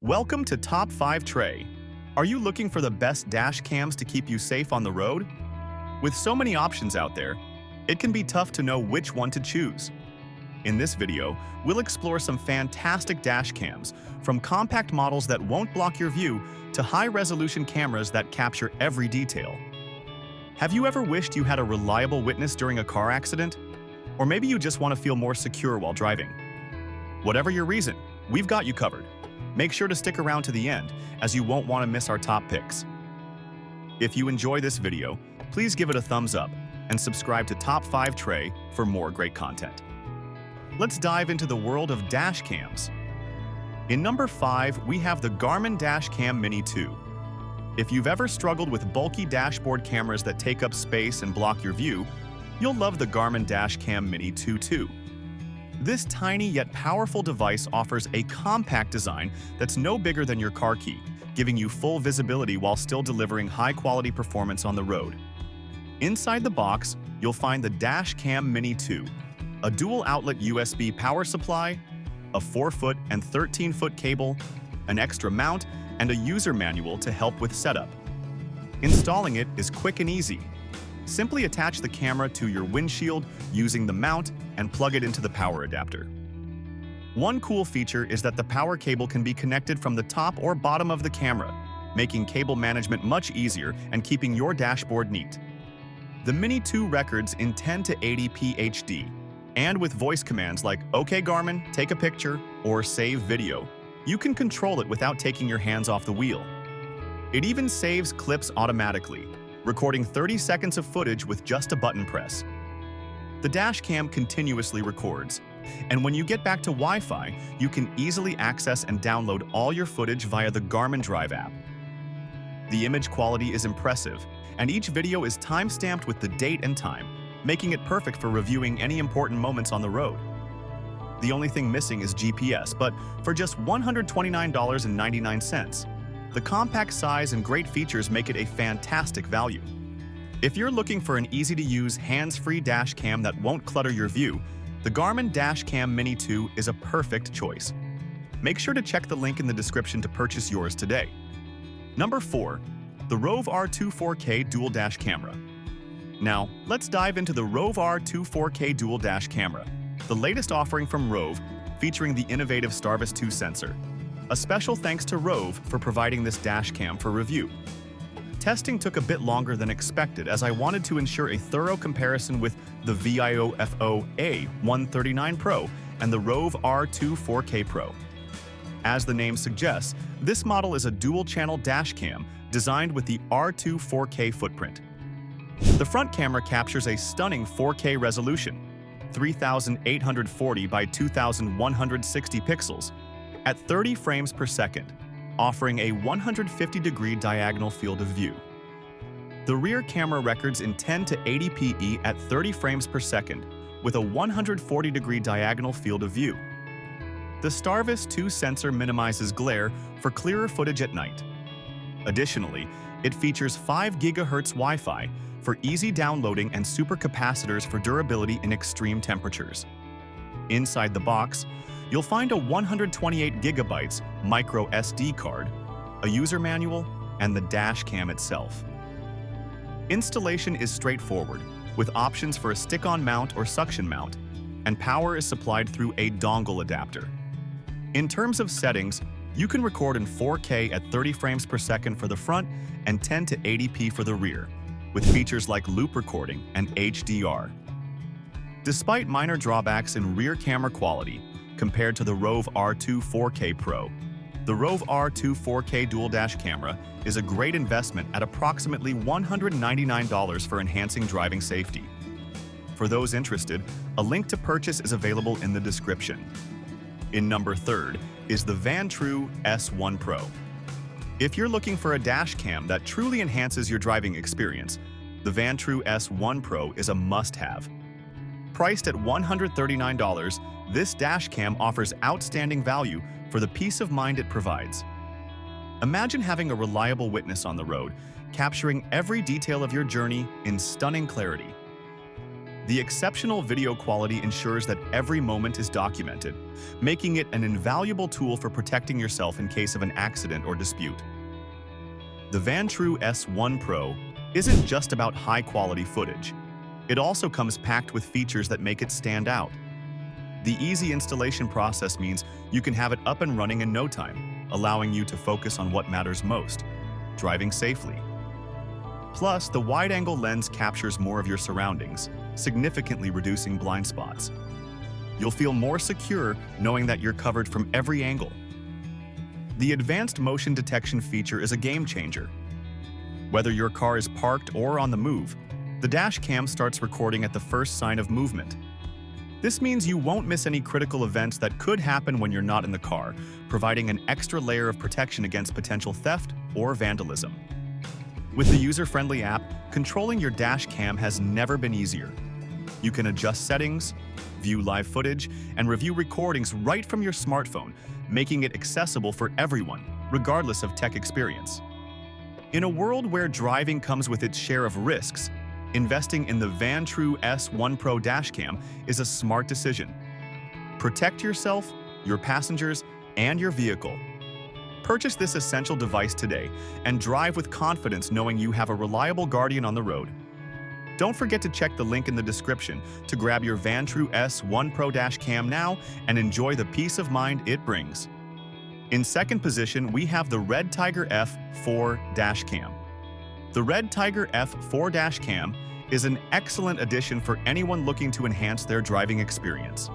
Welcome to Top 5 Tray. Are you looking for the best dash cams to keep you safe on the road? With so many options out there, it can be tough to know which one to choose. In this video, we'll explore some fantastic dash cams, from compact models that won't block your view to high-resolution cameras that capture every detail. Have you ever wished you had a reliable witness during a car accident? Or maybe you just want to feel more secure while driving. Whatever your reason, we've got you covered. Make sure to stick around to the end, as you won't want to miss our top picks. If you enjoy this video, please give it a thumbs up and subscribe to Top 5 Tray for more great content. Let's dive into the world of dash cams. In number 5, we have the Garmin Dash Cam Mini 2. If you've ever struggled with bulky dashboard cameras that take up space and block your view, you'll love the Garmin Dash Cam Mini 2 too. This tiny yet powerful device offers a compact design that's no bigger than your car key, giving you full visibility while still delivering high-quality performance on the road. Inside the box, you'll find the Dash Cam Mini 2, a dual-outlet USB power supply, a 4-foot and 13-foot cable, an extra mount, and a user manual to help with setup. Installing it is quick and easy. Simply attach the camera to your windshield using the mount and plug it into the power adapter. One cool feature is that the power cable can be connected from the top or bottom of the camera, making cable management much easier and keeping your dashboard neat. The Mini 2 records in 1080p HD, and with voice commands like "OK Garmin, take a picture," or "Save video," you can control it without taking your hands off the wheel. It even saves clips automatically, recording 30 seconds of footage with just a button press. The dash cam continuously records, and when you get back to Wi-Fi, you can easily access and download all your footage via the Garmin Drive app. The image quality is impressive, and each video is time-stamped with the date and time, making it perfect for reviewing any important moments on the road. The only thing missing is GPS, but for just $129.99. The compact size and great features make it a fantastic value. If you're looking for an easy-to-use, hands-free dash cam that won't clutter your view, the Garmin Dash Cam Mini 2 is a perfect choice. Make sure to check the link in the description to purchase yours today. Number 4. The ROVE R2 4K Dual Dash Camera. Now, let's dive into the ROVE R2 4K Dual Dash Camera, the latest offering from ROVE featuring the innovative Starvis 2 sensor. A special thanks to ROVE for providing this dash cam for review. Testing took a bit longer than expected, as I wanted to ensure a thorough comparison with the VIO-FO A139 Pro and the ROVE R2 4K Pro. As the name suggests, this model is a dual-channel dash cam designed with the R2 4K footprint. The front camera captures a stunning 4K resolution, 3,840 by 2,160 pixels, at 30 frames per second, offering a 150-degree diagonal field of view. The rear camera records in 1080p at 30 frames per second, with a 140-degree diagonal field of view. The Starvis 2 sensor minimizes glare for clearer footage at night. Additionally, it features 5 GHz Wi-Fi for easy downloading and supercapacitors for durability in extreme temperatures. Inside the box, you'll find a 128 GB micro SD card, a user manual, and the dash cam itself. Installation is straightforward, with options for a stick-on mount or suction mount, and power is supplied through a dongle adapter. In terms of settings, you can record in 4K at 30 frames per second for the front and 1080p for the rear, with features like loop recording and HDR. Despite minor drawbacks in rear camera quality, compared to the ROVE R2 4K Pro, the ROVE R2 4K Dual Dash Camera is a great investment at approximately $199 for enhancing driving safety. For those interested, a link to purchase is available in the description. In number 3 is the Vantrue S1 Pro. If you're looking for a dash cam that truly enhances your driving experience, the Vantrue S1 Pro is a must-have. Priced at $139, this dash cam offers outstanding value for the peace of mind it provides. Imagine having a reliable witness on the road, capturing every detail of your journey in stunning clarity. The exceptional video quality ensures that every moment is documented, making it an invaluable tool for protecting yourself in case of an accident or dispute. The Vantrue S1 Pro isn't just about high-quality footage. It also comes packed with features that make it stand out. The easy installation process means you can have it up and running in no time, allowing you to focus on what matters most, driving safely. Plus, the wide-angle lens captures more of your surroundings, significantly reducing blind spots. You'll feel more secure knowing that you're covered from every angle. The advanced motion detection feature is a game changer. Whether your car is parked or on the move, the dash cam starts recording at the first sign of movement. This means you won't miss any critical events that could happen when you're not in the car, providing an extra layer of protection against potential theft or vandalism. With the user-friendly app, controlling your dash cam has never been easier. You can adjust settings, view live footage, and review recordings right from your smartphone, making it accessible for everyone, regardless of tech experience. In a world where driving comes with its share of risks, investing in the Vantrue S1 Pro dashcam is a smart decision. Protect yourself, your passengers, and your vehicle. Purchase this essential device today and drive with confidence knowing you have a reliable guardian on the road. Don't forget to check the link in the description to grab your Vantrue S1 Pro dashcam now and enjoy the peace of mind it brings. In second position, we have the REDTIGER F4 dashcam. The REDTIGER F4 dashcam is an excellent addition for anyone looking to enhance their driving experience.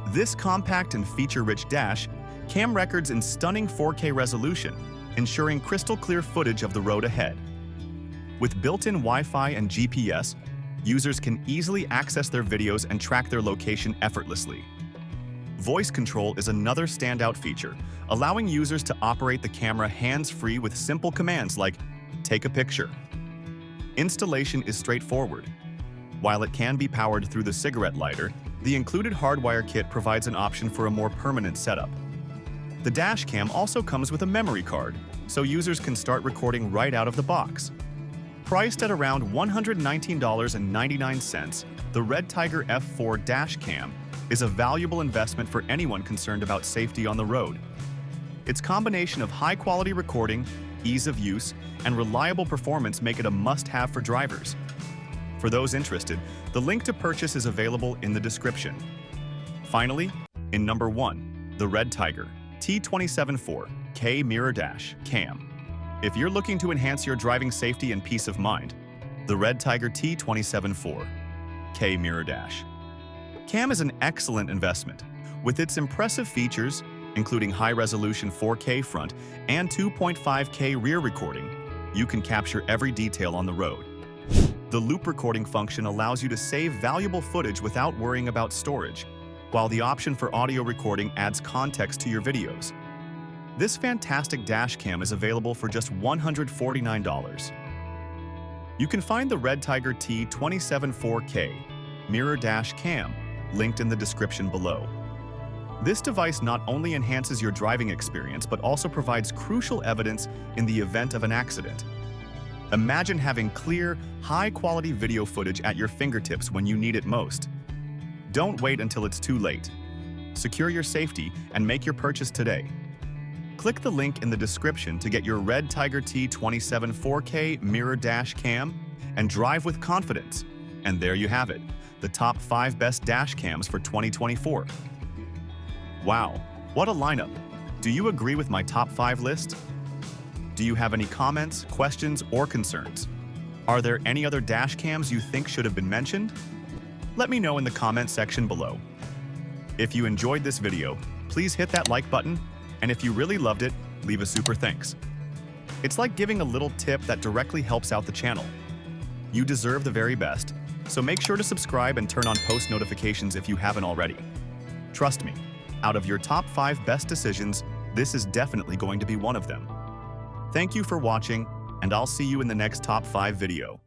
This compact and feature-rich dash cam records in stunning 4K resolution, ensuring crystal-clear footage of the road ahead. With built-in Wi-Fi and GPS, users can easily access their videos and track their location effortlessly. Voice control is another standout feature, allowing users to operate the camera hands-free with simple commands like "Take a picture." Installation is straightforward. While it can be powered through the cigarette lighter, the included hardwire kit provides an option for a more permanent setup. The dash cam also comes with a memory card, so users can start recording right out of the box. Priced at around $119.99, the REDTIGER F4 dash cam is a valuable investment for anyone concerned about safety on the road. Its combination of high-quality recording, ease of use, and reliable performance make it a must-have for drivers. For those interested, the link to purchase is available in the description. Finally, in number 1, the REDTIGER T27-4K Mirror Dash Cam. If you're looking to enhance your driving safety and peace of mind, the REDTIGER T27-4K Mirror Dash Cam is an excellent investment. With its impressive features, including high-resolution 4K front and 2.5K rear recording, you can capture every detail on the road. The loop recording function allows you to save valuable footage without worrying about storage, while the option for audio recording adds context to your videos. This fantastic dash cam is available for just $149. You can find the REDTIGER T27-4K Mirror Dash Cam linked in the description below. This device not only enhances your driving experience but also provides crucial evidence in the event of an accident. Imagine having clear, high-quality video footage at your fingertips when you need it most. Don't wait until it's too late. Secure your safety and make your purchase today. Click the link in the description to get your REDTIGER T27-4K Mirror Dash Cam and drive with confidence. And there you have it, the top 5 best dash cams for 2024. Wow, what a lineup! Do you agree with my top 5 list? Do you have any comments, questions, or concerns? Are there any other dash cams you think should have been mentioned? Let me know in the comment section below. If you enjoyed this video, please hit that like button, and if you really loved it, leave a super thanks. It's like giving a little tip that directly helps out the channel. You deserve the very best, so make sure to subscribe and turn on post notifications if you haven't already. Trust me, out of your top 5 best decisions, this is definitely going to be one of them. Thank you for watching, and I'll see you in the next top 5 video.